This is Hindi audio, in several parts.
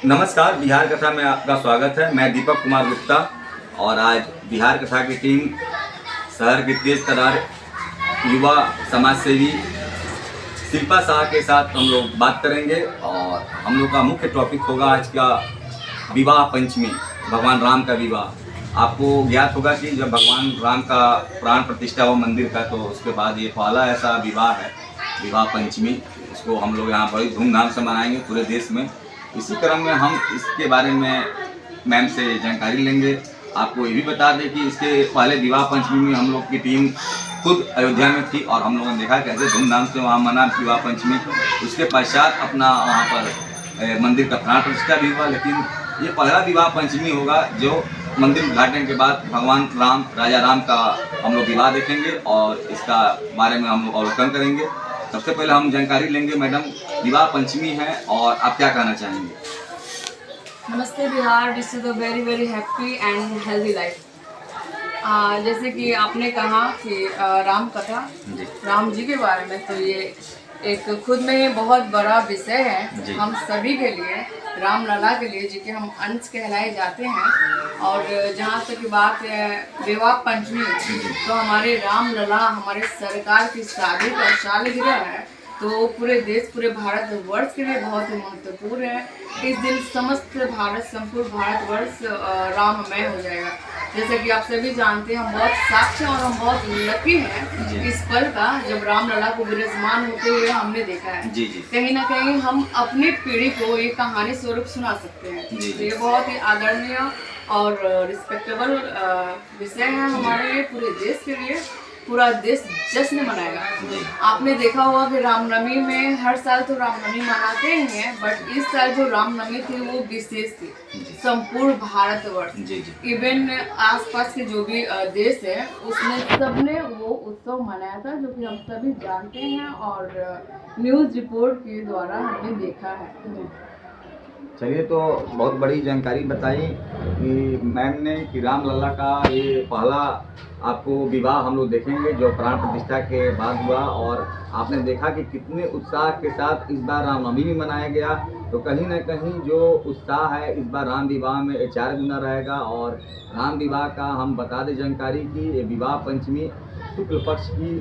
नमस्कार, बिहार कथा में आपका स्वागत है। मैं दीपक कुमार गुप्ता और आज बिहार कथा की टीम शहर के तेज तर्रार युवा समाज सेवी शिल्पा शाह के साथ हम लोग बात करेंगे और हम लोग का मुख्य टॉपिक होगा आज का विवाह पंचमी, भगवान राम का विवाह। आपको ज्ञात होगा कि जब भगवान राम का प्राण प्रतिष्ठा हुआ मंदिर का, तो उसके बाद ये पहला ऐसा विवाह है, विवाह पंचमी। इसको हम लोग यहाँ बड़ी धूमधाम से मनाएंगे पूरे देश में। इसी क्रम में हम इसके बारे में मैम से जानकारी लेंगे। आपको ये भी बता दें कि इसके पहले विवाह पंचमी में हम लोग की टीम खुद अयोध्या में थी और हम लोगों ने देखा कैसे धूमधाम से वहाँ मना विवाह पंचमी। उसके पश्चात अपना वहाँ पर मंदिर का प्राण प्रतिष्ठा भी हुआ, लेकिन ये पहला विवाह पंचमी होगा जो मंदिर उद्घाटन के बाद भगवान राम, राजा राम का हम लोग विवाह देखेंगे और इसका बारे में हम लोग अवलोकन करेंगे। सबसे पहले हम जानकारी लेंगे, मैडम विवाह पंचमी है और आप क्या कहना चाहेंगे? नमस्ते Bihar, this is a very very happy and healthy life. जैसे कि आपने कहा कि राम कथा, राम जी के बारे में, तो ये एक खुद में ही बहुत बड़ा विषय है हम सभी के लिए, रामलला के लिए, जिनके हम अंश कहलाए जाते हैं। और जहाँ तक की बात है विवाह पंचमी, तो हमारे रामलला, हमारे सरकार की शादी का सालगिरह है, तो पूरे देश, पूरे भारत वर्ष के लिए बहुत ही महत्वपूर्ण है। इस दिन समस्त भारत, संपूर्ण भारतवर्ष राममय हो जाएगा। जैसे कि आप सभी जानते हैं, हम बहुत साक्ष्य और हम बहुत लकी हैं इस पल का, जब रामलला को विराजमान होते हुए हमने देखा है। कहीं ना कहीं हम अपनी पीढ़ी को ये कहानी स्वरूप सुना सकते हैं। तो ये बहुत ही आदरणीय और रिस्पेक्टेबल विषय है हमारे लिए, पूरे देश के लिए। पूरा देश जश्न मनाएगा। आपने देखा होगा कि रामनवमी में हर साल तो रामनवमी मनाते ही हैं, बट इस साल जो रामनवमी थी वो विशेष थी, संपूर्ण भारतवर्ष, इवन आसपास के जो भी देश है उसने सबने वो उत्सव मनाया था, जो कि हम सभी जानते हैं और न्यूज़ रिपोर्ट के द्वारा हमने देखा है। चलिए, तो बहुत बड़ी जानकारी बताई कि मैम ने कि रामलला का ये पहला आपको विवाह हम लोग देखेंगे जो प्राण प्रतिष्ठा के बाद हुआ। और आपने देखा कि कितने उत्साह के साथ इस बार रामनवमी भी मनाया गया। तो कहीं ना कहीं जो उत्साह है इस बार राम विवाह में 4 गुना रहेगा। और राम विवाह का हम बता दें जानकारी कि ये विवाह पंचमी शुक्ल पक्ष की,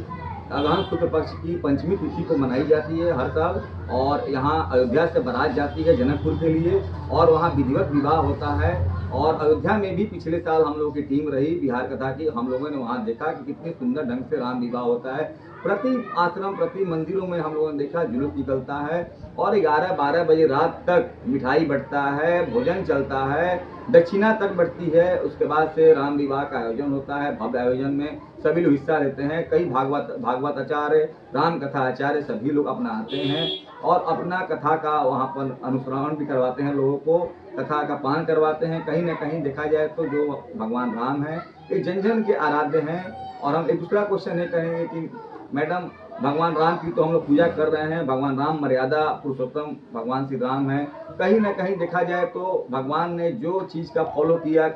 अगहन शुक्ल पक्ष की पंचमी तिथि को मनाई जाती है हर साल। और यहाँ अयोध्या से बारात जाती है जनकपुर के लिए और वहाँ विधिवत विवाह होता है। और अयोध्या में भी पिछले साल हम लोगों की टीम रही बिहार कथा की, हम लोगों ने वहाँ देखा कि कितने सुंदर ढंग से राम विवाह होता है। प्रति आश्रम, प्रति मंदिरों में हम लोगों ने देखा जुलूस निकलता है और 11-12 बजे रात तक मिठाई बंटता है, भोजन चलता है, दक्षिणा तक बढ़ती है। उसके बाद से राम विवाह का आयोजन होता है। भव्य आयोजन में सभी लोग हिस्सा लेते हैं। कई भागवत आचार्य, राम कथा आचार्य सभी लोग अपना आते हैं और अपना कथा का वहाँ पर अनुश्रवण भी करवाते हैं, लोगों को कथा का पान करवाते हैं। कहीं ना कहीं देखा जाए तो जो भगवान राम है ये जन जन के आराध्य हैं। और हम एक दूसरा क्वेश्चन ये करेंगे कि मैडम, भगवान राम की तो हम लोग पूजा कर रहे हैं, भगवान राम मर्यादा पुरुषोत्तम भगवान श्री राम है। कहीं ना कहीं देखा जाए तो भगवान ने जो चीज़ का फॉलो किया,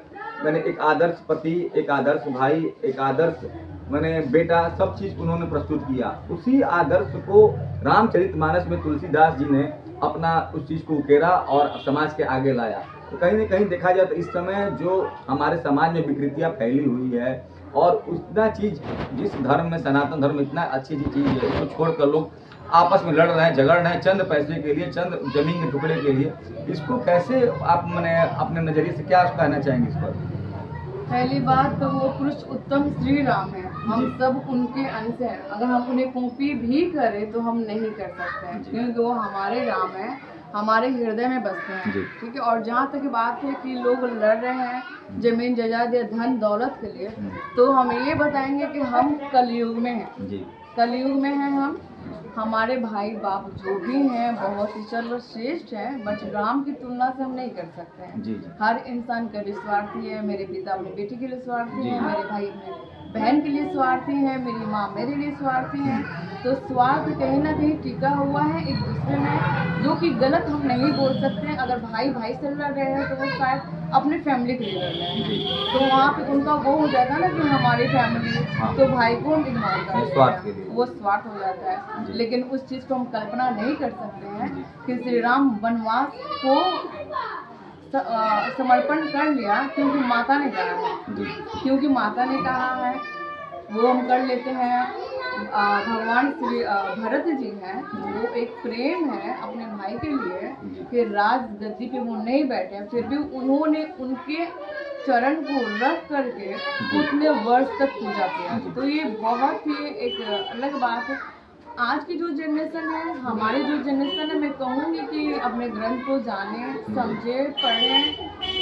मैंने एक आदर्श पति, एक आदर्श भाई, एक आदर्श मैंने बेटा, सब चीज़ उन्होंने प्रस्तुत किया। उसी आदर्श को रामचरितमानस में तुलसीदास जी ने अपना उस चीज़ को उकेरा और समाज के आगे लाया। तो कहीं ना कहीं देखा जाए तो इस समय जो हमारे समाज में विकृतियाँ फैली हुई है और उतना चीज़, जिस धर्म में सनातन धर्म इतना अच्छी चीज़ है, उसको छोड़कर लोग आपस में लड़ रहे हैं, झगड़ रहे हैं चंद पैसे के लिए, चंद जमीन के टुकड़े के लिए। इसको कैसे आप मैंने अपने नज़रिए से क्या कहना चाहेंगे इस पर? पहली बात तो वो पुरुष उत्तम श्री राम है, हम सब उनके अंश हैं। अगर हम उन्हें कॉपी भी करें तो हम नहीं कर सकते हैं, क्योंकि वो हमारे राम हैं, हमारे हृदय में बसते हैं। ठीक है। और जहाँ तक बात है कि लोग लड़ रहे हैं जमीन जायदाद या धन दौलत के लिए, तो हम ये बताएंगे कि हम कलयुग में हैं, कलयुग में हैं हम। हमारे भाई बाप जो भी हैं बहुत ही सर्वश्रेष्ठ हैं, बट राम की तुलना से हम नहीं कर सकते हैं। हर इंसान कभी स्वार्थी है। मेरे पिता अपनी बेटी के लिए स्वार्थी हैं, मेरे भाई अपने बहन के लिए स्वार्थी है, मेरी माँ मेरे लिए स्वार्थी है। तो स्वार्थ कहीं ना कहीं टिका हुआ है एक दूसरे में, जो कि गलत हम नहीं बोल सकते हैं। अगर भाई भाई से लड़ रहे हैं तो वो शायद अपनी फैमिली के लिए लड़ रहे हैं, तो वहाँ पे उनका वो हो जाता है ना कि हमारी फैमिली, तो भाई को हम इग्नोर कर देते हैं, वो स्वार्थ हो जाता है। लेकिन उस चीज़ को हम कल्पना नहीं कर सकते हैं कि श्री राम वनवास को समर्पण कर लिया क्योंकि माता ने कहा है, क्योंकि माता ने कहा है वो हम कर लेते हैं। भगवान श्री भरत जी हैं, वो एक प्रेम है अपने भाई के लिए कि राज गद्दी पे वो नहीं बैठे, फिर भी उन्होंने उनके चरण को रख करके उतने वर्ष तक पूजा किया। तो ये बहुत ही एक अलग बात है। आज की जो जनरेशन है, हमारी जो जनरेशन है, मैं कहूँगी कि अपने ग्रंथ को जाने, समझे, पढ़ें।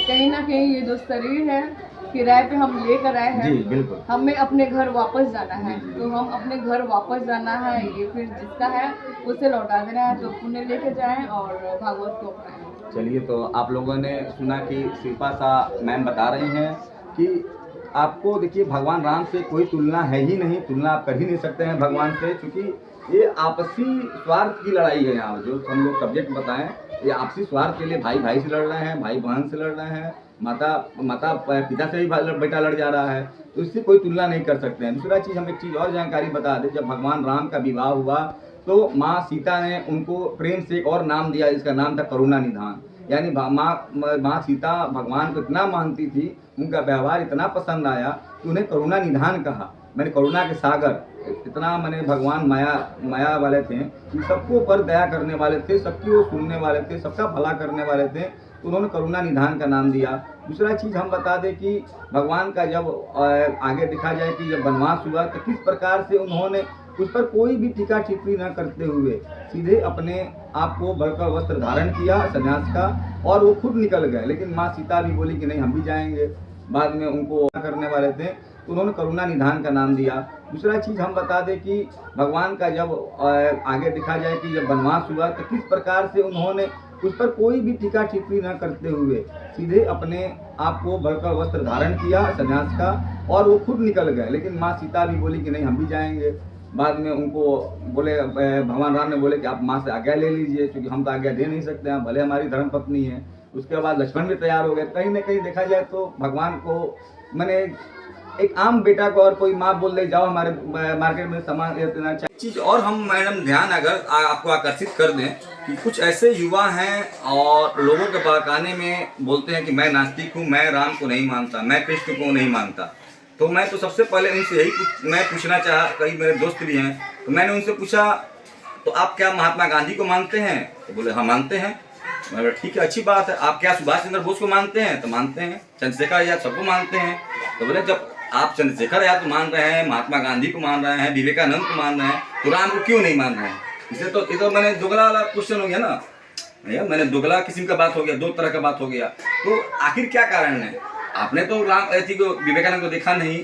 कहीं ना कहीं ये जो शरीर है किराए पे हम लेकर आए हैं, बिल्कुल हमें अपने घर वापस जाना है, तो हम अपने घर वापस जाना है। ये फिर जिसका है उसे लौटा देना है, तो पुण्य लेके जाएं और भागवत को अपनाएं। चलिए, तो आप लोगों ने सुना कि शिल्पा शाह मैम बता रही हैं कि आपको देखिए भगवान राम से कोई तुलना है ही नहीं, तुलना आप कर ही नहीं सकते हैं भगवान से, क्योंकि ये आपसी स्वार्थ की लड़ाई है। यहाँ जो हम लोग सब्जेक्ट बताएं, ये आपसी स्वार्थ के लिए भाई भाई से लड़ रहे हैं, भाई बहन से लड़ रहे हैं, माता पिता से भी बेटा लड़ जा रहा है, तो इससे कोई तुलना नहीं कर सकते हैं। दूसरा चीज़, हम एक चीज़ और जानकारी बता दें, जब भगवान राम का विवाह हुआ तो माँ सीता ने उनको प्रेम से एक और नाम दिया, जिसका नाम था करुणा निधान। यानी माँ सीता भगवान को इतना मानती थी, उनका व्यवहार इतना पसंद आया कि उन्हें करुणा निधान कहा। मैंने करुणा के सागर, इतना मैंने भगवान माया वाले थे कि सबको पर दया करने वाले थे, सबकी वो सुनने वाले थे, सबका भला करने वाले थे, तो उन्होंने करुणा निधान का नाम दिया। दूसरा चीज़ हम बता दें कि भगवान का जब आगे देखा जाए कि जब वनवास हुआ तो किस प्रकार से उन्होंने उस पर कोई भी टीका टिप्पणी न करते हुए सीधे अपने आप को बड़का वस्त्र धारण किया संन्यास का, और वो खुद निकल गए। लेकिन माँ सीता भी बोली कि नहीं, हम भी जाएंगे। बाद में उनको करने वाले थे, तो उन्होंने करुणा निधान का नाम दिया। दूसरा चीज़ हम बता दें कि भगवान का जब आगे देखा जाए कि जब वनवास हुआ तो किस प्रकार से उन्होंने उस पर कोई भी टीका टिप्पणी न करते हुए सीधे अपने आप को बड़का वस्त्र धारण किया संन्यास का, और वो खुद निकल गए। लेकिन माँ सीता भी बोली कि नहीं, हम भी जाएंगे। बाद में उनको बोले, भगवान राम ने बोले कि आप माँ से आज्ञा ले लीजिए, क्योंकि हम तो आज्ञा दे नहीं सकते हैं, भले हमारी धर्म पत्नी है। उसके बाद लक्ष्मण भी तैयार हो गए। कहीं ना कहीं देखा जाए तो भगवान को मैंने एक आम बेटा को और कोई माँ बोल दे जाओ हमारे मार्केट में सामान लेना चाहिए। चीज़ और हम मैडम ध्यान अगर आपको आकर्षित कर दें कि कुछ ऐसे युवा हैं और लोगों के बहकाने में बोलते हैं कि मैं नास्तिक हूँ, मैं राम को नहीं मानता, मैं कृष्ण को नहीं मानता। तो मैं तो सबसे पहले उनसे यही मैं पूछना चाहा, कई मेरे दोस्त भी हैं, तो मैंने उनसे पूछा तो आप क्या महात्मा गांधी को मानते हैं? तो बोले हाँ मानते हैं। मैं ठीक है, अच्छी बात है। आप क्या सुभाष चंद्र बोस को मानते हैं? तो मानते हैं। चंद्रशेखर आजाद सबको मानते हैं। तो बोले जब आप चंद्रशेखर आजाद को मान रहे हैं, महात्मा गांधी को मान रहे हैं, विवेकानंद को मान रहे हैं, तो राम को क्यों नहीं मान रहे हैं? इसे तो ये तो मैंने दोगला वाला क्वेश्चन हो गया ना, मैंने दोगला किस्म का बात हो गया, दो तरह का बात हो गया। तो आखिर क्या कारण है? आपने तो राम ऐसी को विवेकानंद को देखा नहीं,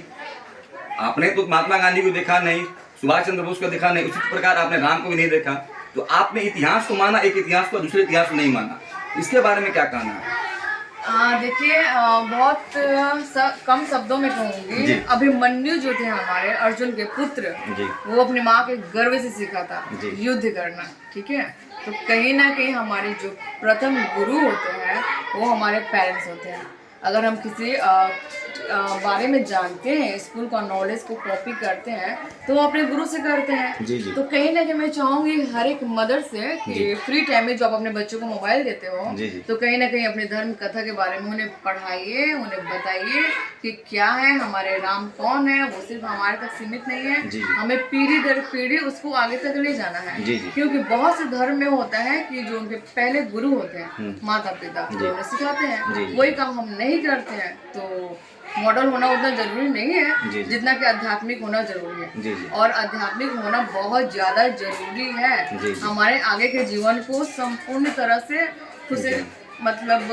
आपने तो महात्मा गांधी को देखा नहीं, सुभाष चंद्र बोस को देखा नहीं, उसी प्रकार आपने राम को भी नहीं देखा। तो आपने इतिहास को माना, एक इतिहास को दूसरे इतिहास को नहीं माना। इसके बारे में क्या कहना है? देखिए, बहुत कम शब्दों में कहूँगी, अभिमन्यु जो थे हमारे अर्जुन के पुत्र, वो अपनी माँ के गर्व से सीखा था युद्ध करना। ठीक है, तो कहीं ना कहीं हमारे जो प्रथम गुरु होते हैं वो हमारे पेरेंट्स होते हैं। अगर हम किसी बारे में जानते हैं, स्कूल का नॉलेज को कॉपी करते हैं, तो वो अपने गुरु से करते हैं। जी। तो कहीं ना कहीं मैं चाहूँगी हर एक मदर से कि फ्री टाइम में जो आप अपने बच्चों को मोबाइल देते हो, तो कहीं ना कहीं अपने धर्म कथा के बारे में उन्हें पढ़ाइए, उन्हें बताइए कि क्या है, हमारे राम कौन है। वो सिर्फ हमारे तक सीमित नहीं है, हमें पीढ़ी दर पीढ़ी उसको आगे तक ले जाना है। क्योंकि बहुत से धर्म में होता है कि जो उनके पहले गुरु होते हैं, माता पिता, जो उन्हें सिखाते हैं, वही काम हम नहीं करते हैं। तो मॉडल होना उतना जरूरी नहीं है जितना कि आध्यात्मिक होना जरूरी है। और आध्यात्मिक होना बहुत ज्यादा जरूरी है हमारे आगे के जीवन को संपूर्ण तरह से उसे मतलब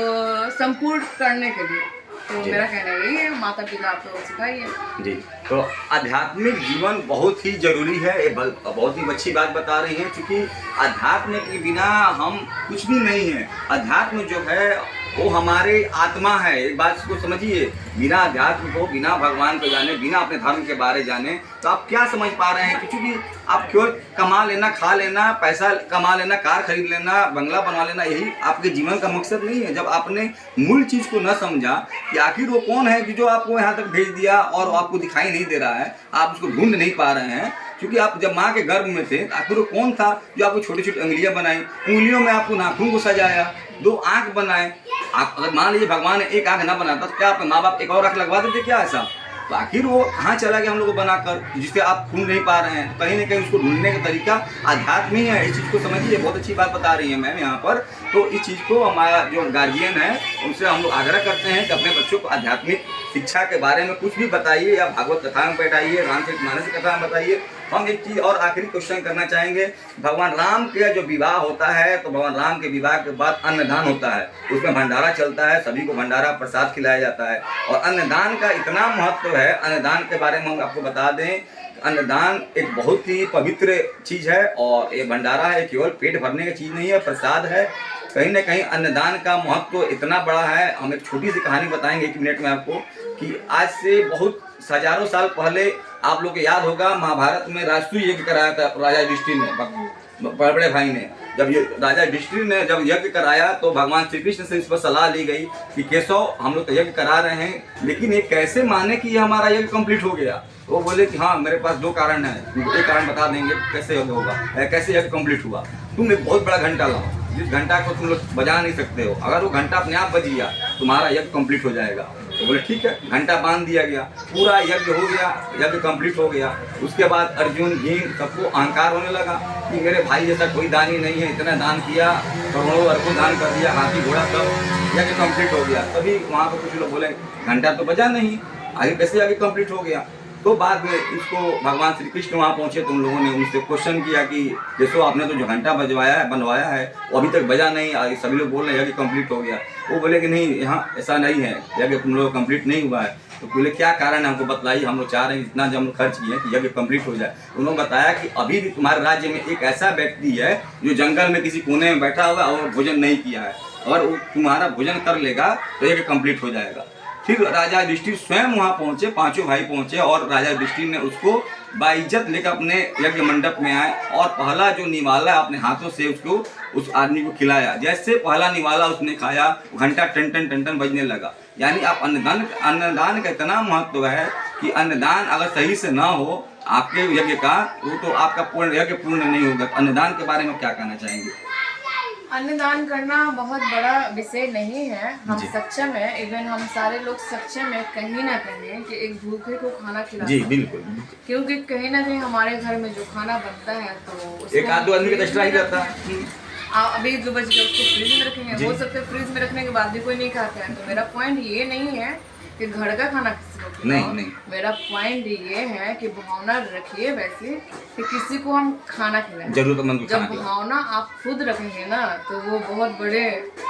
संपूर्ण करने के लिए। तो मेरा कहना यही है, माता पिता आप तो सिखाइए। जी, तो आध्यात्मिक जीवन बहुत ही जरूरी है। ये बहुत ही अच्छी बात बता रही हैं, क्योंकि अध्यात्म के बिना हम कुछ भी नहीं है। अध्यात्म जो है वो हमारे आत्मा है। एक बात को समझिए, बिना अध्यात्म को, बिना भगवान को जाने, बिना अपने धर्म के बारे जाने, तो आप क्या समझ पा रहे हैं? क्योंकि आप केवल कमा लेना, खा लेना, पैसा कमा लेना, कार खरीद लेना, बंगला बनवा लेना, यही आपके जीवन का मकसद नहीं है। जब आपने मूल चीज़ को न समझा कि आखिर वो कौन है कि जो आपको यहाँ तक भेज दिया और आपको दिखाई नहीं दे रहा है, आप उसको ढूंढ नहीं पा रहे हैं। क्योंकि आप जब माँ के गर्भ में थे, आखिर वो कौन था जो आपको छोटी छोटी उंगलियाँ बनाई, उंगलियों में आपको नाखून को सजाया, 2 आँख बनाए, आप अगर मान लीजिए भगवान ने एक आँख ना बनाता तो क्या आपके माँ बाप एक और आँख लगवा देते क्या ऐसा? तो आखिर वो कहाँ चला गया हम लोग को बनाकर, जिससे आप ढूंढ नहीं पा रहे हैं? कहीं ना कहीं उसको ढूंढने का तरीका आध्यात्म ही है। इस चीज़ को समझिए, बहुत अच्छी बात बता रही है मैम यहाँ पर। तो इस चीज़ को हमारा जो गार्जियन है उनसे हम लोग आग्रह करते हैं कि अपने बच्चों को आध्यात्मिक शिक्षा के बारे में कुछ भी बताइए, या भागवत कथा में बैठाइए, रामचरितमानस की कथा में बताइए। हम एक चीज़ और आखिरी क्वेश्चन करना चाहेंगे, भगवान राम का जो विवाह होता है तो भगवान राम के विवाह के बाद अन्नदान होता है, उसमें भंडारा चलता है, सभी को भंडारा प्रसाद खिलाया जाता है। और अन्नदान का इतना महत्व है, अन्नदान के बारे में हम आपको बता दें, अन्नदान एक बहुत ही पवित्र चीज़ है। और ये भंडारा है, केवल पेट भरने की चीज़ नहीं है, प्रसाद है। कहीं ना कहीं अन्नदान का महत्व इतना बड़ा है। हम एक छोटी सी कहानी बताएंगे 1 मिनट में आपको, कि आज से बहुत हजारों साल पहले आप लोग को याद होगा, महाभारत में राष्ट्रीय यज्ञ कराया था राजा युधिष्ठिर ने, बड़े भाई ने। जब ये राजा युधिष्ठिर ने जब यज्ञ कराया तो भगवान श्री कृष्ण से इस पर सलाह ली गई कि केशव, हम लोग तो यज्ञ करा रहे हैं, लेकिन ये कैसे माने कि ये हमारा यज्ञ कंप्लीट हो गया? वो बोले कि हाँ, मेरे पास 2 कारण है, एक कारण बता देंगे कैसे यज्ञ होगा, कैसे यज्ञ कंप्लीट हुआ। तुम एक बहुत बड़ा घंटा लाओ, जिस घंटा को तुम लोग बजा नहीं सकते हो, अगर वो घंटा अपने आप बज गया तुम्हारा यज्ञ कंप्लीट हो जाएगा। तो बोले ठीक है, घंटा बांध दिया गया, पूरा यज्ञ हो गया, यज्ञ कंप्लीट हो गया। उसके बाद अर्जुन, भीम, सबको अहंकार होने लगा कि मेरे भाई जैसा कोई दानी नहीं है, इतना दान किया, करोड़ों अरबों दान कर दिया, हाथी घोड़ा सब, यज्ञ कंप्लीट हो गया। तभी वहाँ पर कुछ लोग बोले घंटा तो बजा नहीं, आगे कैसे यज्ञ कंप्लीट हो गया? तो बाद में इसको भगवान श्री कृष्ण वहाँ पहुँचे तो उन लोगों ने उनसे क्वेश्चन किया कि जैसो आपने तो जो घंटा बजवाया है, बनवाया है, वो अभी तक बजा नहीं, आगे सभी लोग बोल रहे हैं यज्ञ कंप्लीट हो गया। वो बोले कि नहीं, यहाँ ऐसा नहीं है, यज्ञ तुम लोग कंप्लीट नहीं हुआ है। तो बोले क्या कारण है, हमको बताइए, हम लोग चाह रहे हैं इतना जब हम लोग खर्च किए कि यज्ञ कंप्लीट हो जाए। उन्होंने बताया कि अभी भी तुम्हारे राज्य में एक ऐसा व्यक्ति है जो जंगल में किसी कोने में बैठा हुआ और भोजन नहीं किया है, अगर वो तुम्हारा भोजन कर लेगा तो यज्ञ कंप्लीट हो जाएगा। फिर राजा युधिष्ठिर स्वयं वहाँ पहुँचे, 5 भाई पहुँचे, और राजा युधिष्ठिर ने उसको बाइज्जत लेकर अपने यज्ञ मंडप में आए और पहला जो निवाला अपने हाथों से उसको उस आदमी को खिलाया। जैसे पहला निवाला उसने खाया, घंटा टन टन टन टन बजने लगा। यानी आप अन्नदान का इतना महत्व है कि अन्नदान अगर सही से ना हो आपके यज्ञ का, वो तो आपका पूर्ण यज्ञ पूर्ण नहीं होगा। अन्नदान के बारे में क्या कहना चाहेंगे? अन्नदान करना बहुत बड़ा विषय नहीं है, हम सक्षम है, इवन हम सारे लोग सक्षम है कहीं ना कहीं कि एक भूखे को खाना खिला। जी बिल्कुल, क्योंकि कहीं ना कहीं हमारे घर में जो खाना बनता है तो एक आध 2 आदमी का एक्स्ट्रा ही रहता है। अभी जो बच गया उसको फ्रिज में रखेंगे, हो सकता है फ्रिज में रखने के बाद भी कोई नहीं खाता है। तो मेरा पॉइंट ये नहीं है कि घर का खाना किसी को खिलाओ, नहीं। मेरा पॉइंट ये है कि भावना रखिए वैसे कि किसी को हम खाना खिलाएं, जरूरतमंद। जब भावना आप खुद रखेंगे ना तो वो बहुत बड़े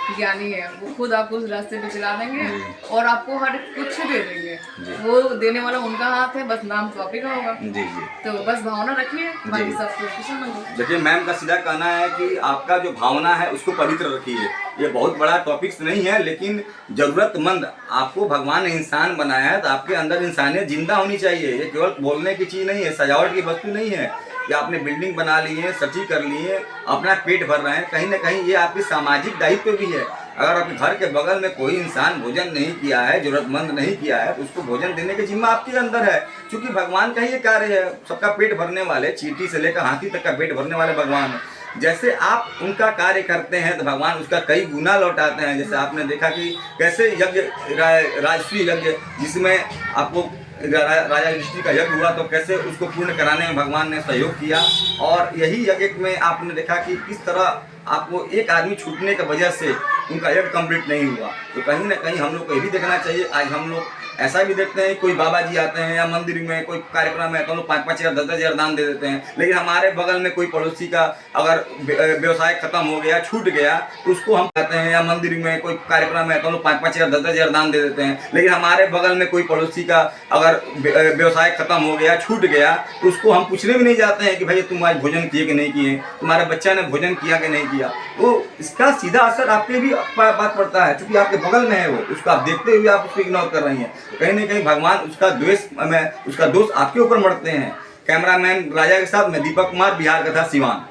ज्ञानी है, वो खुद आपको उस रास्ते पे चला देंगे और आपको हर कुछ दे देंगे। वो देने वाला उनका हाथ है, बस नाम तो आप ही का होगा। जी। तो बस भावना रखिए, बाकी सब कुछ। देखिए मैम का सीधा कहना है कि आपका जो भावना है उसको पवित्र रखिए। ये बहुत बड़ा टॉपिक्स नहीं है, लेकिन जरूरतमंद, आपको भगवान ने इंसान बनाया है तो आपके अंदर इंसानियत जिंदा होनी चाहिए। ये केवल बोलने की चीज़ नहीं है, सजावट की वस्तु नहीं है कि आपने बिल्डिंग बना ली है, सब्जी कर ली है, अपना पेट भर रहे हैं। कहीं ना कहीं ये आपकी सामाजिक दायित्व भी है। अगर आपके घर के बगल में कोई इंसान भोजन नहीं किया है, जरूरतमंद नहीं किया है, तो उसको भोजन देने की जिम्मा आपके अंदर है। क्योंकि भगवान का ये कार्य है, सबका पेट भरने वाले, चींटी से लेकर हाथी तक का पेट भरने वाले भगवान है। जैसे आप उनका कार्य करते हैं तो भगवान उसका कई गुना लौटाते हैं। जैसे आपने देखा कि कैसे यज्ञ, राजसूय यज्ञ जिसमें आपको राजा युधिष्ठिर का यज्ञ हुआ, तो कैसे उसको पूर्ण कराने में भगवान ने सहयोग किया। और यही यज्ञ में आपने देखा कि किस तरह आपको एक आदमी छूटने की वजह से उनका यज्ञ कंप्लीट नहीं हुआ। तो कहीं ना कहीं हम लोग को ये भी देखना चाहिए। आज हम लोग ऐसा भी देखते हैं, कोई बाबा जी आते हैं या मंदिर में कोई कार्यक्रम है तो हम लोग 5-5 हज़ार 10-10 हज़ार दान दे देते हैं। लेकिन हमारे बगल में कोई पड़ोसी का अगर व्यवसाय खत्म हो गया, छूट गया, तो उसको हम कहते हैं, या मंदिर में कोई कार्यक्रम है तो हम लोग 5-5 हज़ार 10-10 हज़ार दान दे देते हैं। लेकिन हमारे बगल में कोई पड़ोसी का अगर व्यवसाय खत्म हो गया, छूट गया, तो उसको हम पूछने भी नहीं जाते हैं कि भाई तुम आज भोजन किए कि नहीं किए, तुम्हारे बच्चा ने भोजन किया कि नहीं किया। तो इसका सीधा असर आपके भी बात पड़ता है, क्योंकि आपके बगल में है वो, उसको आप देखते हुए आप उसको इग्नोर कर रही हैं। कहीं ना कहीं भगवान उसका द्वेष में, उसका दोष आपके ऊपर मढ़ते हैं। कैमरामैन राजा के साथ मैं दीपक कुमार, बिहार कथा सिवान।